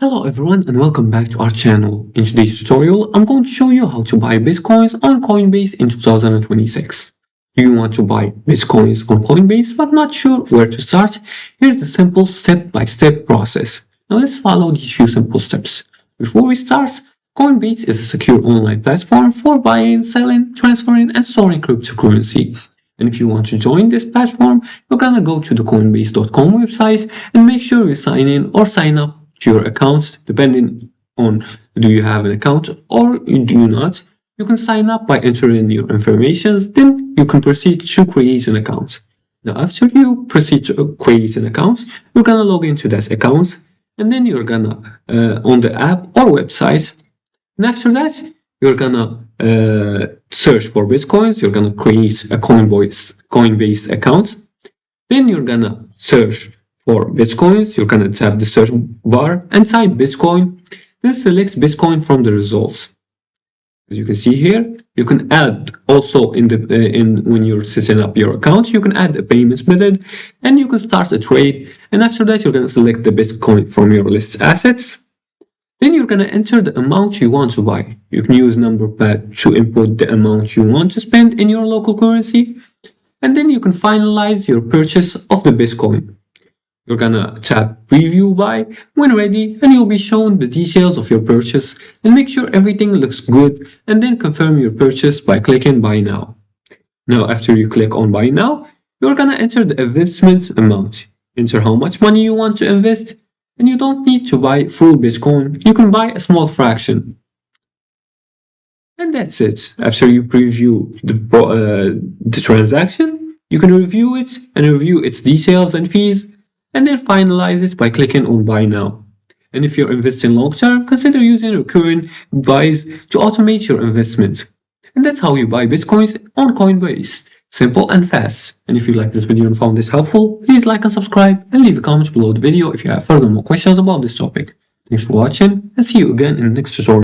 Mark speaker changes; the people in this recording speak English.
Speaker 1: Hello everyone and welcome back to our channel. In today's tutorial, I'm going to show you how to buy Bitcoins on Coinbase in 2026. Do you want to buy Bitcoins on Coinbase but not sure where to start? Here's a simple step-by-step process. Now let's follow these few simple steps. Before we start, Coinbase is a secure online platform for buying, selling, transferring, and storing cryptocurrency. And if you want to join this platform, you're gonna go to the Coinbase.com website and make sure you sign in or sign up to your accounts, depending on do you have an account or you do not. You can sign up by entering your information, then you can proceed to create an account. Now after you proceed to create an account, you're gonna log into that account and then you're gonna on the app or website, and after that you're gonna search for Bitcoins. You're gonna create a Coinbase account, then you're gonna search for Bitcoins. You're gonna tap the search bar and type Bitcoin, then select Bitcoin from the results. As you can see here, you can add also when you're setting up your account, you can add a payment method and you can start a trade. And after that, you're gonna select the Bitcoin from your list assets. Then you're gonna enter the amount you want to buy. You can use number pad to input the amount you want to spend in your local currency. And then you can finalize your purchase of the Bitcoin. You're gonna tap preview buy when ready and you'll be shown the details of your purchase, and make sure everything looks good and then confirm your purchase by clicking buy now. Now after you click on buy now, you're gonna enter the investment amount. Enter how much money you want to invest, and you don't need to buy full Bitcoin, you can buy a small fraction. And that's it. After you preview the transaction, you can review it and review its details and fees, and then finalize it by clicking on buy now. And if you're investing long term, consider using recurring buys to automate your investment. And that's how you buy Bitcoins on Coinbase. Simple and fast. And if you like this video and found this helpful, please like and subscribe and leave a comment below the video if you have further more questions about this topic. Thanks for watching and see you again in the next tutorial.